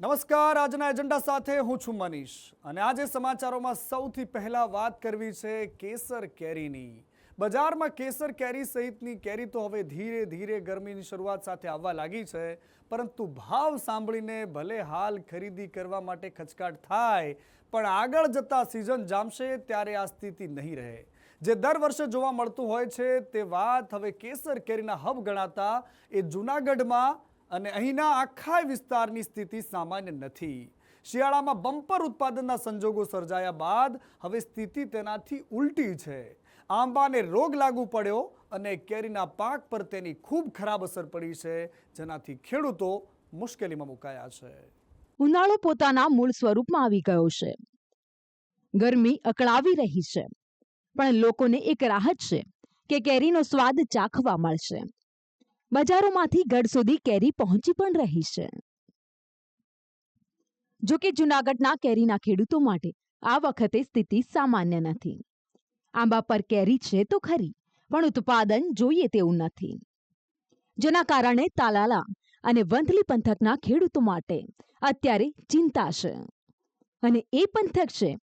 નમસ્કાર, આજના એજન્ડા સાથે હું છું મનીષ અને આજે સમાચારોમાં સૌથી પહેલા વાત કરવી છે કેસર કેરીની। બજારમાં કેસર કેરી સહિતની કેરી તો હવે ધીરે ધીરે ગરમીની શરૂઆત સાથે આવવા લાગી છે, પરંતુ ભાવ સાંભળીને ભલે હાલ ખરીદી કરવા માટે ખચકાટ થાય, પણ આગળ જતા સિઝન જામશે ત્યારે આ સ્થિતિ નહીં રહે। જે દર વર્ષે જોવા મળતું હોય છે તે વાત હવે કેસર કેરીના હબ ગણાતા એ જૂનાગઢમાં અને અહીંના આખા વિસ્તારની સ્થિતિ સામાન્ય નથી। શિયાળામાં બમ્પર ઉત્પાદનના સંજોગો સર્જાયા બાદ હવે સ્થિતિ તેનાથી ઉલટી છે। આંબાને રોગ લાગુ પડ્યો અને કેરીના પાક પર તેની ખૂબ ખરાબ અસર પડી છે, જેનાથી ખેડૂતો મુશ્કેલીમાં મુકાયા છે। ઉનાળો પોતાના મૂળ સ્વરૂપમાં આવી ગયો છે। ગરમી અકળાવી રહી છે, પણ લોકોને એક રાહત છે કે કેરીનો સ્વાદ ચાખવા મળશે। બજારોમાંથી ઘર સુધી કેરી પહોંચી પણ રહી છે। જો કે જૂનાગઢના કેરીના ખેડૂતો માટે આ વખતે સ્થિતિ સામાન્ય નથી। આંબા પર કેરી છે તો ખરી, પણ ઉત્પાદન જોઈએ તેવું નથી, જેના કારણે તાલાલા અને વંથલી પંથકના ખેડૂતો માટે અત્યારે ચિંતા છે। અને એ પંથક છે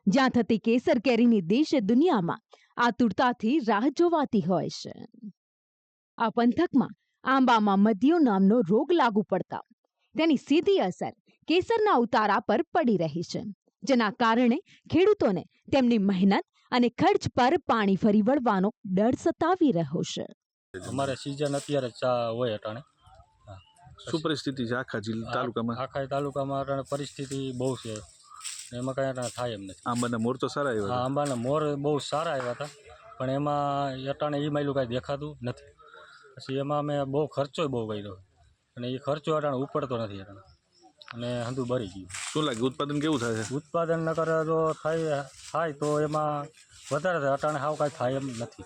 જ્યાં થતી કેસર કેરીની દેશ દુનિયામાં આતુરતાથી રાહ જોવાતી હોય છે। આ પંથકમાં આંબામાં મધ્યો નામનો રોગ લાગુ પડતા તેની સીધી અસર કેસરના ઉતારા પર પડી રહી છે, જેના કારણે ખેડૂતોને તેમની મહેનત અને ખર્ચ પર પાણી ફરી વળવાનો ડર સતાવી રહ્યો છે। અમારે સીઝન અત્યારે હોય અટાણે। શું પરિસ્થિતિ છે આખા જિલ્લા તાલુકામાં? આખા તાલુકામાં અટાણે પરિસ્થિતિ બહુ છે, એમાં કાંઈ અટાણે થાય એમ નથી। આંબાના મોર તો સારા આવ્યા હા, આંબાના મોર બહુ સારા આવ્યા હતા, પણ એમાં અટાણે એ માયલું કાંઈ દેખાતું નથી। પછી એમાં અમે બહુ ખર્ચો બહુ કર્યો અને એ ખર્ચો અટાણે ઉપડતો નથી અટાણે, અને હંધું ભરી ગયું। શું લાગે ઉત્પાદન કેવું થાય છે? ઉત્પાદન નકર જો થાય તો એમાં વધારે થાય, અટાણે હાવ કાંઈ થાય એમ નથી।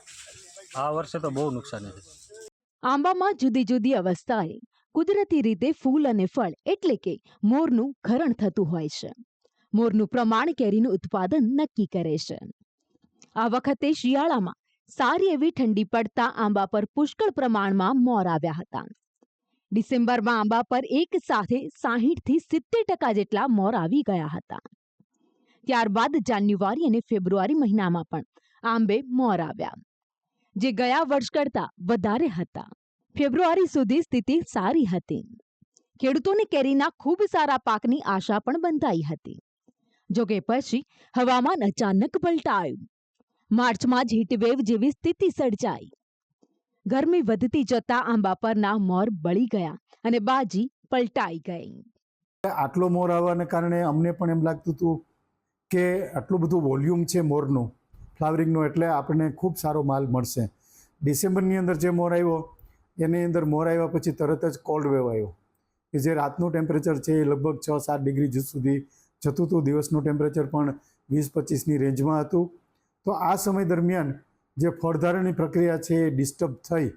આ વર્ષે તો બહુ નુકસાની છે। આંબામાં જુદી જુદી અવસ્થાએ કુદરતી રીતે ફૂલ અને ફળ એટલે કે મોરનું ખરણ થતું હોય છે। મોરનું પ્રમાણ કેરીનું ઉત્પાદન નક્કી કરે છે। આ વખતે શિયાળામાં સારી એવી ઠંડી પડતા આંબા પર પુષ્કળ પ્રમાણમાં મોર આવ્યા હતા। ડિસેમ્બરમાં આંબા પર એક સાથે 60 થી 70% જેટલા મોર આવી ગયા હતા। ત્યારબાદ જાન્યુઆરી અને ફેબ્રુઆરી મહિનામાં પણ આંબે મોર આવ્યા, જે ગયા વર્ષ કરતા વધારે હતા। ફેબ્રુઆરી સુધી સ્થિતિ સારી હતી। ખેડૂતોને કેરીના ખૂબ સારા પાકની આશા પણ બંધાઈ હતી। જોકે પછી હવામાન અચાનક પલટાયું। માર્ચમાં જ હીટવેવ જેવી સ્થિતિ સર્જાઈ। ગરમી વધતી જતા આંબા પરના મોર બળી ગયા અને બાજી પલટાઈ ગઈ। આટલો મોર આવવાને કારણે અમને પણ એમ લાગતું હતું કે આટલું બધું વોલ્યુમ છે મોરનું, ફ્લાવરિંગનું, એટલે આપણને ખૂબ સારો માલ મળશે। ડિસેમ્બરની અંદર જે મોર આવ્યો એની અંદર મોર આવ્યા પછી તરત જ કોલ્ડ વેવ આવ્યો કે જે રાતનું ટેમ્પરેચર છે એ લગભગ 6-7 ડિગ્રી સુધી જતું હતું। દિવસનું ટેમ્પરેચર પણ 20-25ની રેન્જમાં હતું। તો આ સમય દરમિયાન જે ફળધારણની પ્રક્રિયા છે એ ડિસ્ટર્બ થઈ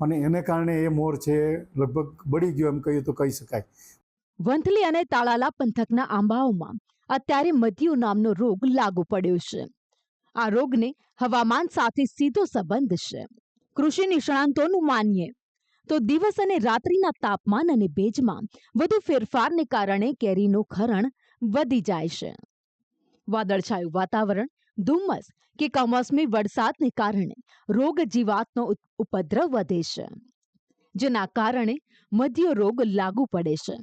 અને એને કારણે એ મોર છે લગભગ બળી ગયો એમ કહીએ તો કહી શકાય। વંથલી અને તાલાલા પંથકના આંબાઓમાં અત્યારે મધ્યો નામનો રોગ લાગુ પડ્યો છે। આ રોગને હવામાન સાથે સીધો સંબંધ છે। કૃષિ નિષ્ણાંતોનું માનીએ તો દિવસ અને રાત્રિના તાપમાન અને ભેજમાં વધુ ફેરફારને કારણે કેરીનું ખરણ વધી જાય છે। વાદળછાયું વાતાવરણ, ધુમ્મસ કે કમોસમી વરસાદને કારણે રોગ જીવાતનો ઉપદ્રવ વધે છે, જેના કારણે મધ્યો રોગ લાગુ પડે છે।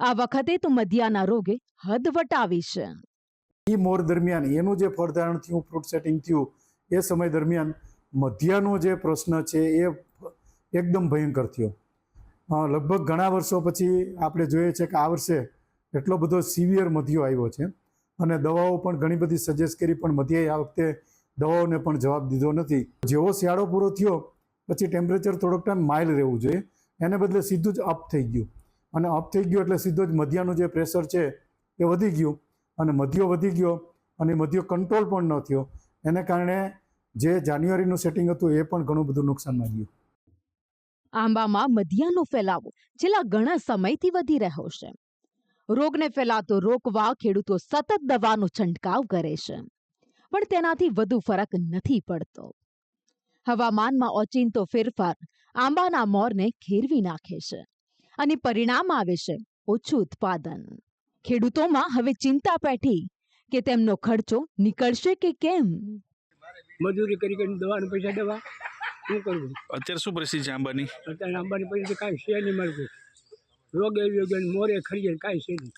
આ વખતે તો મધ્યાના રોગે હદ વટાવી છે। એ મોર દરમિયાન એનું જે ફળધારણ થયું, ફ્રૂટ સેટિંગ થયું, એ સમય દરમિયાન મધ્યાનો જે પ્રશ્ન છે એ એકદમ ભયંકર થયો। લગભગ ઘણા વર્ષો પછી આપણે જોઈએ છે કે આ વર્ષે એટલો બધો સિવિયર મધ્યો આવ્યો છે અને દવાઓ પણ ઘણી બધી સજેસ્ટ કરી, પણ મધ્યાએ આ વખતે દવાઓને પણ જવાબ દીધો નથી। જેવો શિયાળો પૂરો થયો પછી ટેમ્પરેચર થોડોક ટાઈમ માઇલ્ડ રહેવું જોઈએ, એને બદલે સીધું જ અપ થઈ ગયું અને અપ થઈ ગયું એટલે સીધો જ મધ્યાનું જે પ્રેશર છે એ વધી ગયું અને મધ્યો વધી ગયો અને મધ્યો કંટ્રોલ પણ ન થયો। એને કારણે જે જાન્યુઆરીનું સેટિંગ હતું એ પણ ઘણું બધું નુકસાનમાં ગયું। આંબામાં મધ્યાનો ફેલાવો છેલ્લા ઘણા સમયથી વધી રહ્યો છે। રોગને ફેલાતો રોકવા ખેડૂતો સતત દવાનો છંટકાવ કરે છે, પણ તેનાથી વધુ ફરક નથી પડતો। હવામાનમાં ઓચિંતો ફેરફાર આંબાના મોરને ખેરવી નાખે છે અને પરિણામ આવે છે ઓછું ઉત્પાદન. ખેડૂતોમાં હવે ચિંતા પેઠી કે તેમનો ખર્ચો નીકળશે કે કેમ. મજૂરી કરી કરીને દવાના પૈસા દેવા શું કરવું? અત્યારે શું પરિસ્થિતિ છે આંબાની? અત્યારે આંબાની પૈસા કાંઈ છે નહીં મળતું. રોગ આવી ગયો ને મોરે ખરીએ કાંઈ છે નહીં.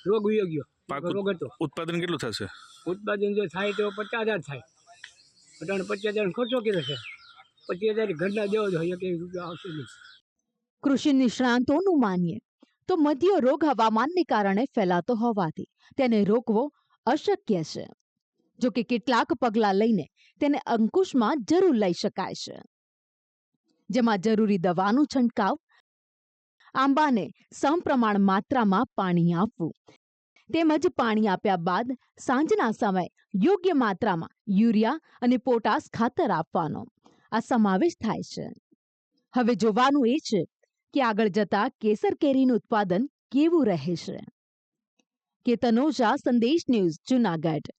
રોગ ઉઈ ગયો. પાક રોગ હતો. ઉત્પાદન કેટલું થશે? ઉત્પાદન જો થાય તો 50,000 થાય. અટાણે 50,000 ખર્ચો કર્યો છે. 25,000 ઘરના દેવો જોઈએ, એક રૂપિયા આવશે નહીં. કૃષિ નિષ્ણાંતોનું માનીએ તો મધ્ય રોગ હવામાનને કારણે ફેલાતો હોવાથી તેને રોકવો અશક્ય છે. જો કે કેટલાક પગલાં લઈને તેને અંકુશમાં જરૂર લઈ શકાય છે, જેમાં જરૂરી દવાનું છંટકાવ, આંબાને સમપ્રમાણ માત્રામાં પાણી આપવું, તેમજ પાણી આપ્યા બાદ સાંજના સમયે યોગ્ય માત્રામાં યુરિયા અને પોટાશ ખાતર આપવાનો આ સમાવેશ થાય છે. હવે જોવાનું એ છે કે આગળ જતા કેસર કેરીનું ઉત્પાદન કેવું રહે છે. કેતન ઓઝા, સંદેશ ન્યૂઝ, જૂનાગઢ.